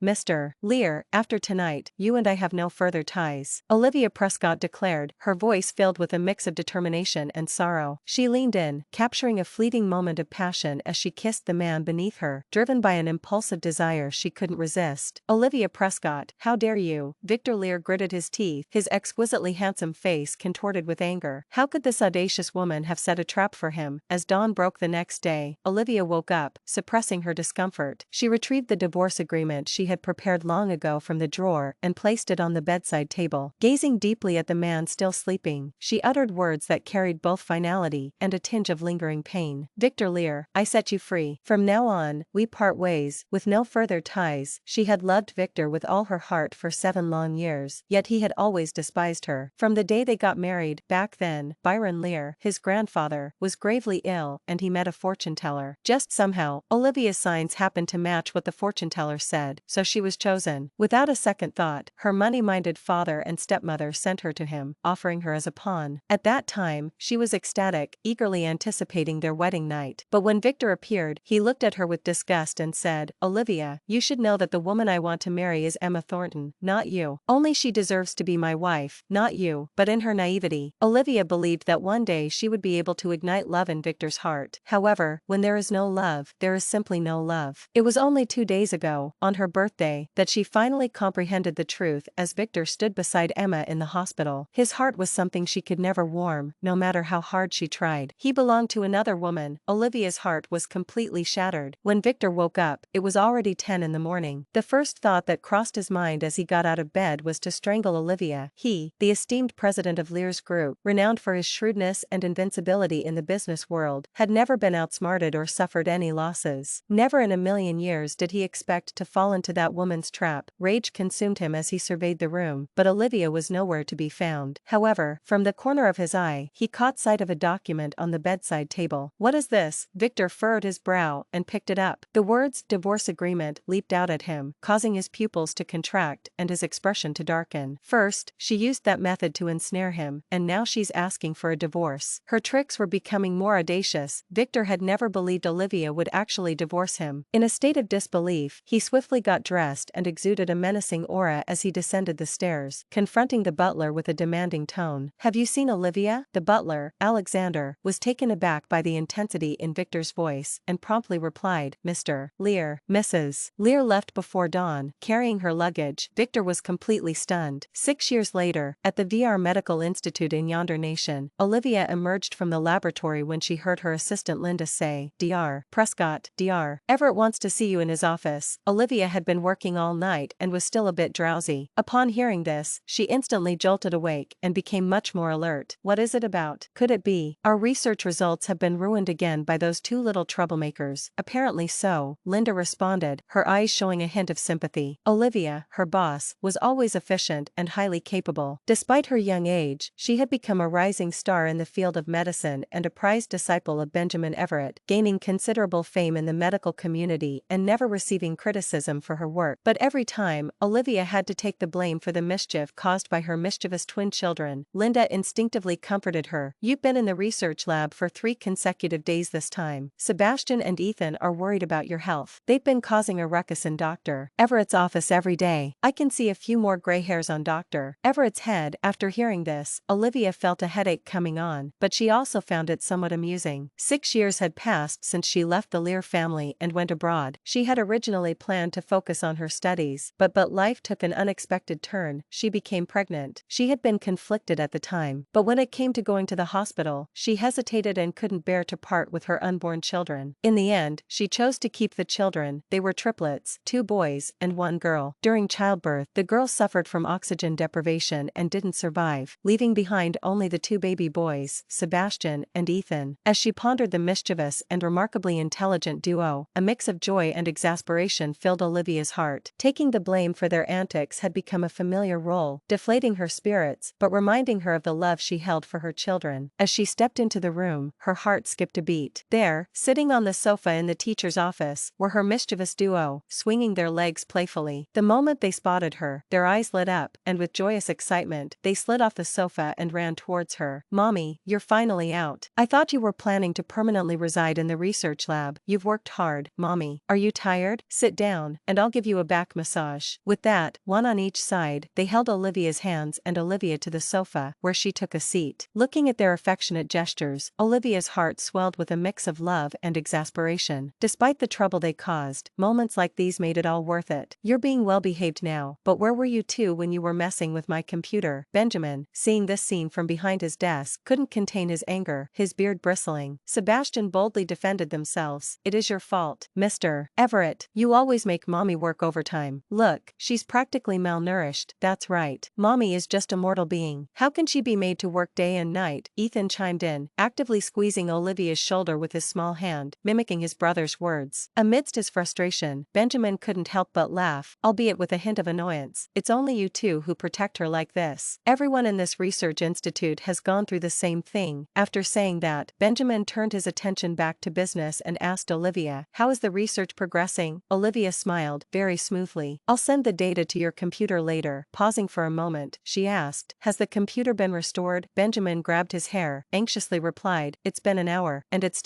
Mr. Leer, after tonight, you and I have no further ties," Olivia Prescott declared, her voice filled with a mix of determination and sorrow. She leaned in, capturing a fleeting moment of passion as she kissed the man beneath her, driven by an impulsive desire she couldn't resist. "Olivia Prescott, how dare you?" Victor Leer gritted his teeth, his exquisitely handsome face contorted with anger. How could this audacious woman have set a trap for him? As dawn broke the next day, Olivia woke up, suppressing her discomfort. She retrieved the divorce agreement she had prepared long ago from the drawer and placed it on the bedside table. Gazing deeply at the man still sleeping, she uttered words that carried both finality and a tinge of lingering pain. "Victor Leer, I set you free. From now on, we part ways, with no further ties." She had loved Victor with all her heart for 7 long years, yet he had always despised her. From the day they got married, back then, Byron Leer, his grandfather, was gravely ill and he met a fortune teller. Just somehow, Olivia's signs happened to match what the fortune teller said, so she was chosen. Without a second thought, her money-minded father and stepmother sent her to him, offering her as a pawn. At that time, she was ecstatic, eagerly anticipating their wedding night. But when Victor appeared, he looked at her with disgust and said, "Olivia, you should know that the woman I want to marry is Emma Thornton, not you. Only she deserves to be my wife, not you." But in her naivety, Olivia believed that one day she would be able to ignite love in Victor's heart. However, when there is no love, there is simply no love. It was only 2 days ago, on her birthday, that she finally comprehended the truth as Victor stood beside Emma in the hospital. His heart was something she could never warm, no matter how hard she tried. He belonged to another woman. Olivia's heart was completely shattered. When Victor woke up, it was already 10 in the morning. The first thought that crossed his mind as he got out of bed was to strangle Olivia. He, the esteemed president of Leer's group, renowned for his shrewdness and invincibility in the business world, had never been outsmarted or suffered any losses. Never in a million years did he expect to fall into that woman's trap. Rage consumed him as he surveyed the room, but Olivia was nowhere to be found. However, from the corner of his eye, he caught sight of a document on the bedside table. "What is this?" Victor furrowed his brow and picked it up. The words "divorce agreement" leaped out at him, causing his pupils to contract and his expression to darken. First, she used that method to ensnare him, and now she's asking for a divorce. Her tricks were becoming more audacious. Victor had never believed Olivia would actually divorce him. In a state of disbelief, he swiftly got dressed and exuded a menacing aura as he descended the stairs, confronting the butler with a demanding tone. "Have you seen Olivia?" The butler, Alexander, was taken aback by the intensity in Victor's voice and promptly replied, "Mr. Leer." Mrs. Leer left before dawn, carrying her luggage. Victor was completely stunned. 6 years later, at the VR Medical Institute in Yonder Nation, Olivia emerged from the laboratory when she heard her assistant Linda say, "Dr. Prescott, Dr. Everett wants to see you in his office." Olivia had been working all night and was still a bit drowsy. Upon hearing this, she instantly jolted awake and became much more alert. "What is it about? Could it be our research results have been ruined again by those 2 little troublemakers?" "Apparently so," Linda responded, her eyes showing a hint of sympathy. Olivia, her boss, was always efficient and highly capable. Despite her young age, she had become a rising star in the field of medicine and a prized disciple of Benjamin Everett, gaining considerable fame in the medical community and never receiving criticism for her work. But every time, Olivia had to take the blame for the mischief caused by her mischievous twin children. Linda instinctively comforted her. "You've been in the research lab for 3 consecutive days this time. Sebastian and Ethan are worried about your health. They've been causing a ruckus in Dr. Everett's office every day. I can see a few more gray hairs on Dr. Everett's head." After hearing this, Olivia felt a headache coming on, but she also found it somewhat amusing. 6 years had passed since she left the Leer family and went abroad. She had originally planned to focus on her studies, but life took an unexpected turn. She became pregnant. She had been conflicted at the time, but when it came to going to the hospital, she hesitated and couldn't bear to part with her unborn children. In the end, she chose to keep the children. They were triplets, 2 boys and 1 girl. During childbirth, the girl suffered from oxygen deprivation and didn't survive, leaving behind only the 2 baby boys, Sebastian and Ethan. As she pondered the mischievous and remarkably intelligent duo, a mix of joy and exasperation filled Olivia's heart. Taking the blame for their antics had become a familiar role, deflating her spirits but reminding her of the love she held for her children. As she stepped into the room, her heart skipped a beat. There, sitting on the sofa in the teacher's office, were her mischievous duo, swinging their legs playfully. The moment they spotted her, their eyes lit up, and with joyous excitement, they slid off the sofa and ran towards her. "Mommy, you're finally out. I thought you were planning to permanently reside in the research lab. You've worked hard, Mommy. Are you tired? Sit down, and I'll give you a back massage. With that, one on each side, they held Olivia's hands and Olivia to the sofa, where she took a seat. Looking at their affectionate gestures, Olivia's heart swelled with a mix of love and exasperation. Despite the trouble they caused, moments like these made it all worth it. You're being well behaved now, but where were you two when you were messing with my computer? Benjamin, seeing this scene from behind his desk, couldn't contain his anger, his beard bristling. Sebastian boldly defended themselves. It is your fault, Mr. Everett. You always make mommy work overtime. Look, she's practically malnourished. That's right. Mommy is just a mortal being. How can she be made to work day and night? Ethan chimed in, actively squeezing Olivia's shoulder with his small hand, mimicking his brother's words. Amidst his frustration, Benjamin couldn't help but laugh, albeit with a hint of annoyance. It's only you two who protect her like this. Everyone in this research institute has gone through the same thing. After saying that, Benjamin turned his attention back to business and asked Olivia, how is the research progressing? Olivia smiled, very smoothly. I'll send the data to your computer later. Pausing for a moment, she asked, has the computer been restored? Benjamin grabbed his hair, anxiously replied, it's been an hour, and it's still